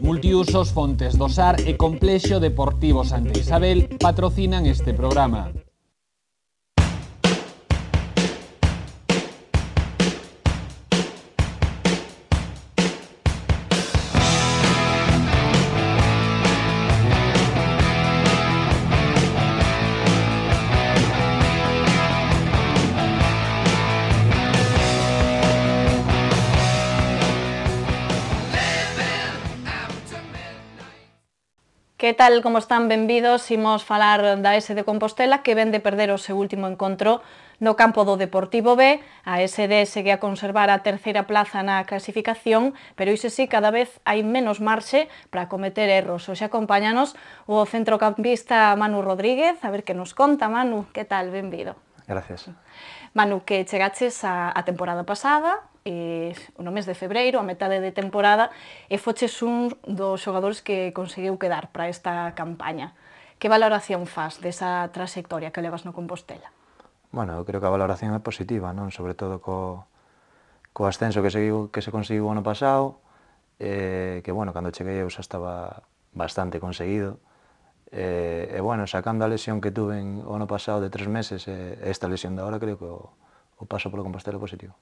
Multiusos Fontes do Sar e Complexo Deportivo Santa Isabel patrocinan este programa. Que tal, como están? Benvidos. Imos falar da AS de Compostela, que ven de perder o seu último encontro no campo do Deportivo B. A ASD segue a conservar a terceira plaza na clasificación, pero iso sí, cada vez hai menos marxe para cometer erros. Hoxe acompáñanos o centrocampista Manu Rodríguez. A ver que nos conta, Manu. Que tal? Benvido. Gracias. Manu, que chegaches a temporada pasada, no mes de febreiro, a metade de temporada, e foches un dos xogadores que conseguiu quedar para esta campaña. Que valoración faz desa trayectoria que levas no Compostela? Bueno, eu creo que a valoración é positiva, non? Sobre todo co ascenso que se conseguiu o ano pasado, que, bueno, cando cheguei eu xa estaba bastante conseguido, e, bueno, sacando a lesión que tuve o ano pasado de 3 meses e esta lesión de agora, creo que o paso polo Compostela é positivo.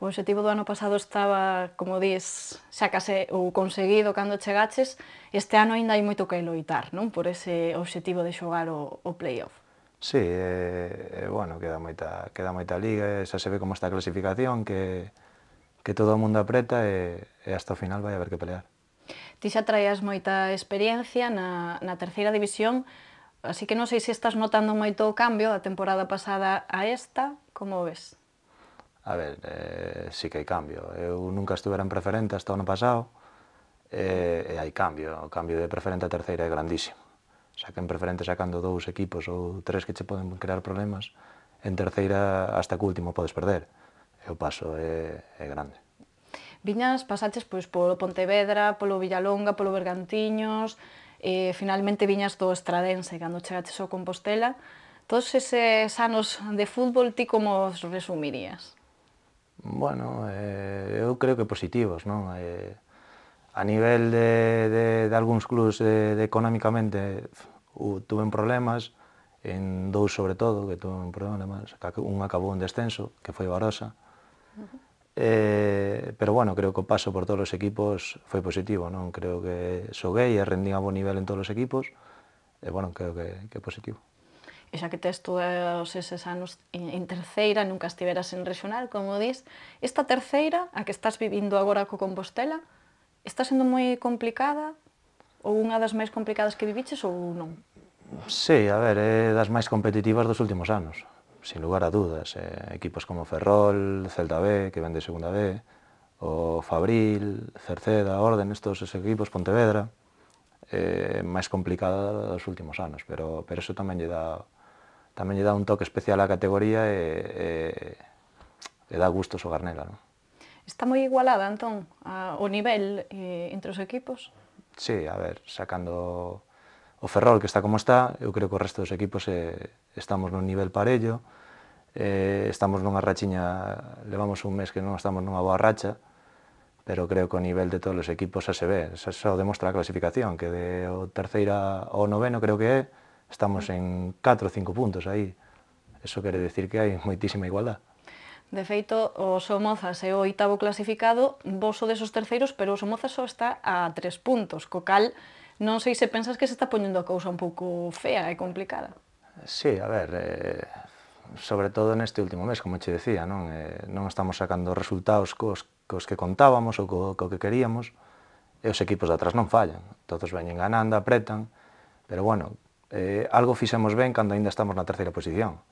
O obxectivo do ano pasado estaba, como dis, xa case o conseguido cando chegaches. Este ano aínda hai moito que loitar, non? Por ese obxectivo de xogar o play-off. Sí, bueno, queda moita liga, xa se ve como está a clasificación, que todo o mundo apreta e hasta o final vai haber que pelear. Ti xa traías moita experiencia na terceira división, así que non sei se estás notando moito o cambio da temporada pasada a esta, como ves? A ver, sí que hai cambio. Eu nunca estuvera en preferente hasta o ano pasado, e hai cambio. O cambio de preferente a terceira é grandísimo. Xa que en preferente sacando 2 equipos ou 3 que che poden crear problemas, en terceira hasta que último podes perder. E o paso é grande. Pasaches polo Pontevedra, polo Villalonga, polo Bergantiños, finalmente viñas do Estradense cando chegaches ao Compostela. Todos eses anos de fútbol, ti como os resumirías? Bueno, eu creo que positivos, non? A nivel de algúns clubs económicamente tuven problemas, en 2 sobre todo, que tuven problemas, un acabou en descenso, que foi o Arosa, pero bueno, creo que o paso por todos os equipos foi positivo, non? Creo que xoguei e rendín a bo nivel en todos os equipos, e bueno, creo que é positivo. E xa que tes todos eses anos en terceira, nunca estiveras en regional, como dis, esta terceira, a que estás vivindo agora co Compostela, está sendo moi complicada? Ou unha das máis complicadas que viviches ou non? Sí, a ver, é das máis competitivas dos últimos anos, sin lugar a dudas. Equipos como Ferrol, Celta B, que ven de segunda B, o Fabril, Cerceda, Orden, estos equipos, Pontevedra, máis complicada dos últimos anos, pero eso tamén lle dá un toque especial á categoría e dá gusto xogar nela, non? Está moi igualada, entón, o nivel entre os equipos? Sí, a ver, sacando o Ferrol, que está como está, eu creo que o resto dos equipos estamos nun nivel parello, estamos nunha rachiña, levamos un mes que non estamos nunha boa racha, pero creo que o nivel de todos os equipos xa se ve, xa demostra a clasificación, que de o terceira ao noveno creo que é, estamos en 4 ou 5 puntos aí. Eso quere decir que hai moitísima igualdad. De feito, o Somozas é o 8º clasificado, vos sodes os terceiros, pero o Somozas só está a 3 puntos, co cal non sei se pensas que se está poñendo a cousa un pouco fea e complicada. Sí, a ver, sobre todo neste último mes, como che decía, non estamos sacando resultados cos que contábamos ou co que queríamos, e os equipos de atrás non fallan, todos veñen ganando, apretan, pero bueno, algo fixemos ben cando ainda estamos na terceira posición,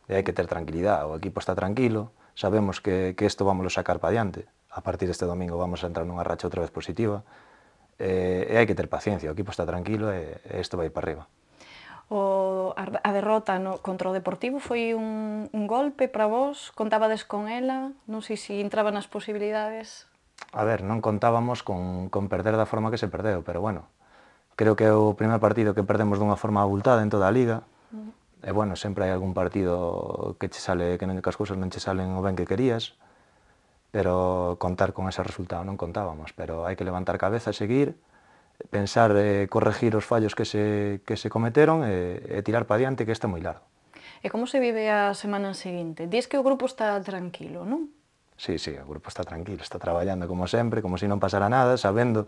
e hai que ter tranquilidade, o equipo está tranquilo, sabemos que isto vamos a sacar para diante, a partir deste domingo vamos a entrar nunha racha outra vez positiva, e hai que ter paciencia, o equipo está tranquilo e isto vai para arriba. A derrota contra o Deportivo foi un golpe para vos? Contabades con ela? Non sei se entraba nas posibilidades. A ver, non contábamos con perder da forma que se perdeu, pero bueno, creo que é o primer partido que perdemos dunha forma abultada en toda a Liga, e bueno, sempre hai algún partido que che sale, que as cousas non che salen o ben que querías, pero contar con ese resultado non contábamos, pero hai que levantar cabeza, seguir, pensar, corregir os fallos que se cometeron e tirar para diante, que este é moi largo. E como se vive a semana seguinte? Dis que o grupo está tranquilo, non? Sí, o grupo está tranquilo, está traballando como sempre, como se non pasara nada, sabendo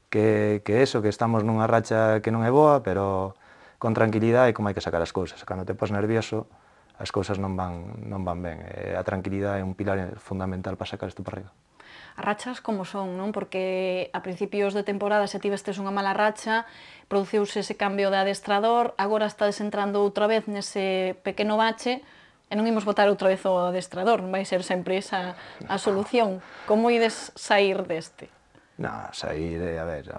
que estamos nunha racha que non é boa, pero con tranquilidade como hai que sacar as cousas. Cando te pos nervioso, as cousas non van ben. A tranquilidade é un pilar fundamental para sacar isto para arriba. As rachas como son, non? Porque a principios de temporada xa tivestes unha mala racha, produciuse ese cambio de adestrador, agora estades entrando outra vez nese pequeno bache, e non imos botar outra vez o adestrador, vai ser sempre esa a solución. Como ides sair deste? Sair, a ver,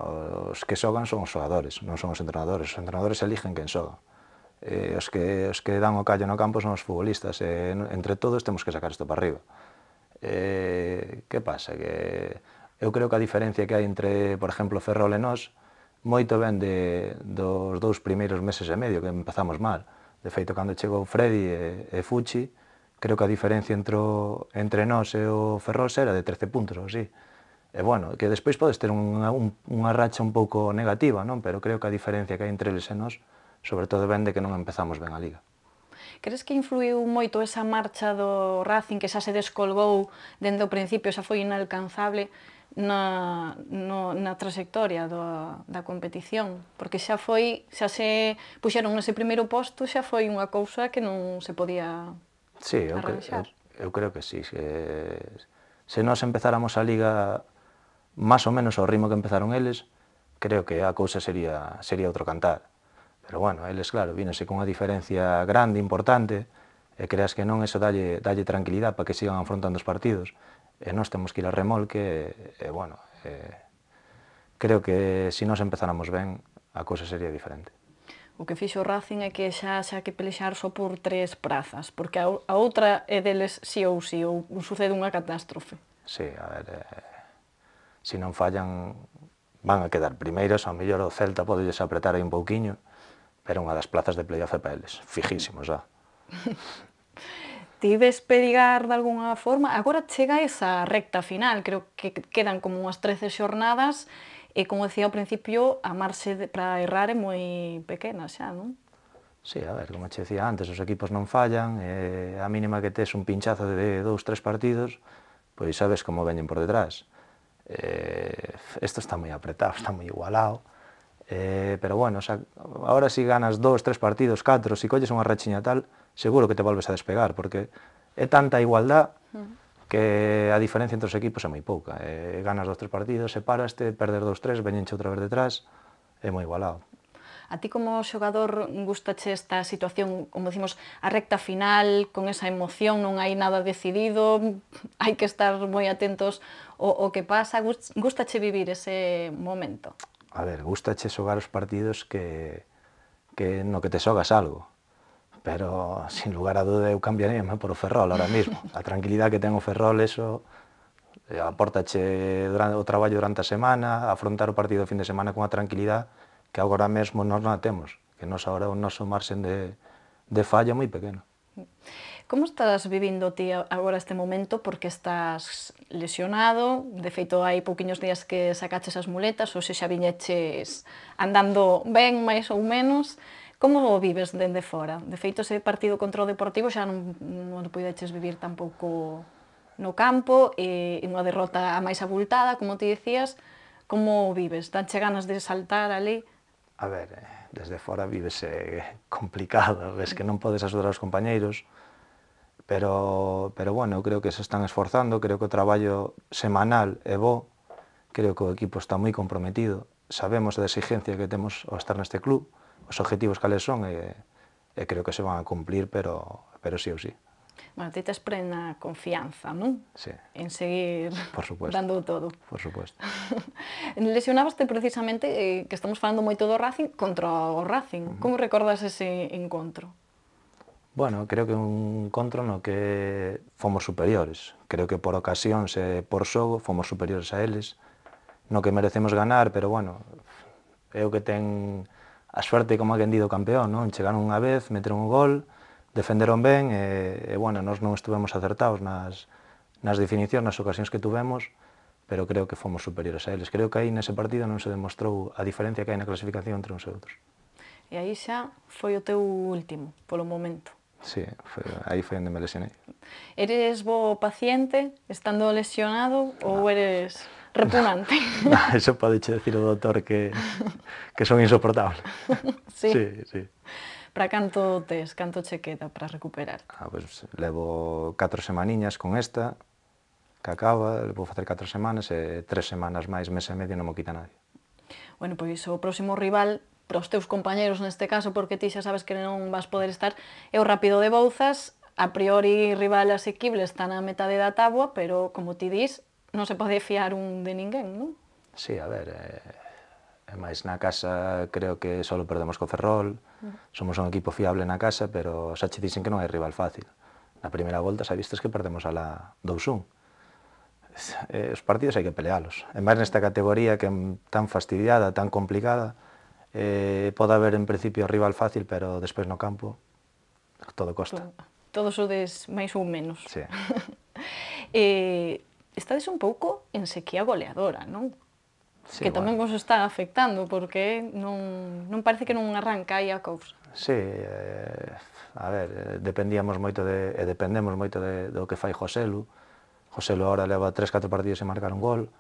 os que xogan son os xogadores, non son os entrenadores eligen quen xoga. Os que dan o callo no campo son os futbolistas, entre todos temos que sacar isto para arriba. Que pasa? Que eu creo que a diferencia que hai entre, por exemplo, Ferrol e nós, moito ben dos 2 primeiros meses e medio, que empezamos mal. De feito, cando chegou Freddy e Fuchi, creo que a diferencia entre nós e o Ferrol era de 13 puntos, ou así. E, bueno, que despois podes ter unha racha un pouco negativa, non? Pero creo que a diferencia que hai entre eles e nós, sobre todo ben de que non empezamos ben a Liga. Crees que influiu moito esa marcha do Racing, que xa se descolgou dende o principio, xa foi inalcanzable na trayectoria da competición? Porque xa se puxeron nese primeiro posto, xa foi unha cousa que non se podía arranxar. Eu creo que sí. Se nós empezáramos a Liga máis ou menos ao ritmo que empezaron eles, creo que a cousa sería outro cantar. Pero, bueno, eles, claro, vínense con unha diferencia grande, importante, e creas que non, eso dalle tranquilidade para que sigan afrontando os partidos. E nós temos que ir a remolque, e, bueno, creo que se nós empezáramos ben, a cousa sería diferente. O que fixo o Racing é que xa que pelexar só por 3 prazas, porque a outra é deles sí ou sí, ou sucede unha catástrofe. Sí, a ver, se non fallan, van a quedar primeiros, ao mellor o Celta podelles apretar aí un pouquiño, pero unha das plazas de playoff é para eles, fijísimos já. Ti ves perigar de alguna forma? Agora chega esa recta final, creo que quedan como unhas 13 xornadas, e como decía ao principio, a marxe para errar é moi pequena xa, non? Sí, a ver, como che decía antes, os equipos non fallan, a mínima que tes un pinchazo de 2-3 partidos, pois sabes como veñen por detrás. Isto está moi apretado, está moi igualado, pero bueno, ahora si ganas 2-3 partidos, 4, si colles unha rachiña tal, seguro que te volves a despegar, porque é tanta igualdad que a diferencia entre os equipos é moi pouca. Ganas 2-3 partidos, separaste, perder 2-3, veñenche outra vez detrás, é moi igualado. A ti como xogador gustache esta situación, como decimos, a recta final, con esa emoción, non hai nada decidido, hai que estar moi atentos ao que pasa, gustache vivir ese momento? A ver, gustache xogar os partidos no que te xogas algo, pero, sin lugar a duda, eu cambiaríame por o Ferrol ahora mismo. A tranquilidade que ten o Ferrol, eso, apórtache o traballo durante a semana, afrontar o partido o fin de semana con a tranquilidade que agora mesmo nós non a temos, que nós agora o noso marxen de falla moi pequeno. Como estás vivindo ti agora este momento? Porque estás lesionado, de feito hai pouquiños días que sacaches as muletas, ou se xa viñeches andando ben, máis ou menos. Como o vives dende fora? De feito, ese partido contra o Deportivo xa non puideches vivir tampouco no campo, e unha derrota a máis abultada, como ti decías. Como o vives? Danche ganas de saltar ali? A ver, desde fora vívese complicado, ves que non podes axudar aos compañeiros, pero bueno, creo que se están esforzando, creo que o traballo semanal é bo, creo que o equipo está moi comprometido, sabemos a exigencia que temos ao estar neste club, os objetivos cales son, e creo que se van a cumplir, pero sí ou sí. Bueno, ti tes plena confianza, non? Sí. En seguir dando todo. Por suposto. Lesionabaste precisamente, que estamos falando moito do Racing, contra o Racing. Como recordas ese encontro? Bueno, creo que un encontro no que fomos superiores. Creo que por ocasións e por xogo fomos superiores a eles, no que merecemos ganar, pero bueno, é o que ten a suerte como a quen dido campeón, non? Chegaron unha vez, meteron un gol, defenderon ben, e bueno, nós non estuvemos acertados nas nas definicións, nas ocasións que tuvemos, pero creo que fomos superiores a eles. Creo que aí nese partido non se demostrou a diferencia que hai na clasificación entre uns e outros. E aí xa foi o teu último, polo momento. Sí, aí foi onde me lesionei. Eres bo paciente, estando lesionado, ou eres repugnante? Eso pode che decir o doutor que son insoportable. Sí? Sí. Para canto tes, canto che queda para recuperar? Pues levo 4 semaniñas con esta, que acaba, vou facer 4 semanas e 3 semanas máis, mes e medio, non mo quita nadie. Bueno, pois o próximo rival para os teus compañeros neste caso, porque ti xa sabes que non vas poder estar, é o Rápido de Bouzas, a priori rival asequible, está na metade da táboa, pero como ti dis, non se pode fiar un de ninguén, non? Sí, a ver, e máis na casa creo que só perdemos co Ferrol, somos un equipo fiable na casa, pero xa che dicen que non hai rival fácil. Na primeira volta xa vistes que perdemos a la 2-1. Os partidos hai que pelealos. E máis nesta categoría que é tan fastidiada, tan complicada, pode haber en principio rival fácil, pero despois no campo todo costa. Todos sodes máis ou menos. Sí. Estades un pouco en sequía goleadora, non? Sí, que tamén vos está afectando, porque non parece que non arranca aí a cousa. Sí, a ver, dependemos moito do que fai Joselu. Joselu agora leva 3-4 partidos sen marcar un gol,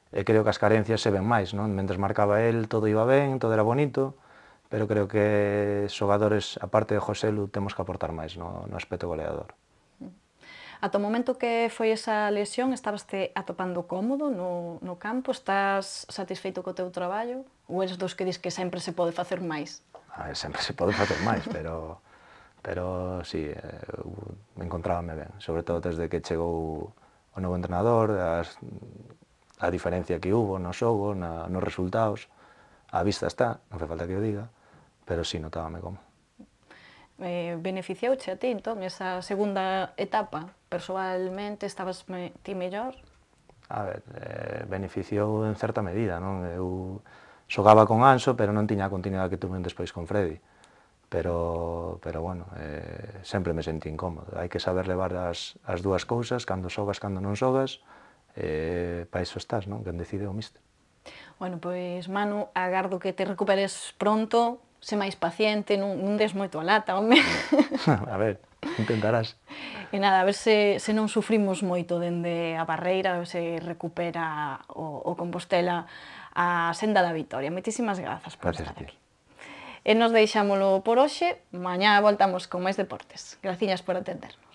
e creo que as carencias se ven máis, non? Mentres marcaba el, todo iba ben, todo era bonito, pero creo que xogadores, aparte de Joselu, temos que aportar máis no aspecto goleador. Ata o momento que foi esa lesión, estabaste atopando cómodo no campo? Estás satisfeito co teu traballo? Ou eres dos que dis que sempre se pode facer máis? A ver, sempre se pode facer máis, pero sí, encontrábame ben, sobre todo desde que chegou o novo entrenador, a diferencia que hubo no xogo, nos resultados, a vista está, non fai falta que o diga, pero sí, notábame como. Beneficiouche a ti, entón, esa segunda etapa? Persoalmente, estabas ti mellor? A ver, beneficiou en certa medida, non? Eu xogaba con Anso, pero non tiña a continuidade que tuve despois con Freddy. Pero bueno, sempre me sentí incómodo. Hai que saber levar as dúas cousas, cando xogas, cando non xogas, para iso estás, non? Quen decide o míster. Bueno, pois, Manu, agardo que te recuperes pronto, se máis paciente, non des moito a lata, home. A ver, intentarás. E nada, a ver se non sufrimos moito dende a barreira, a ver se recupera o Compostela a senda da vitoria. Moitísimas grazas por estar aquí. E nos deixámolo por hoxe, mañá voltamos con máis deportes. Graciñas por atendernos.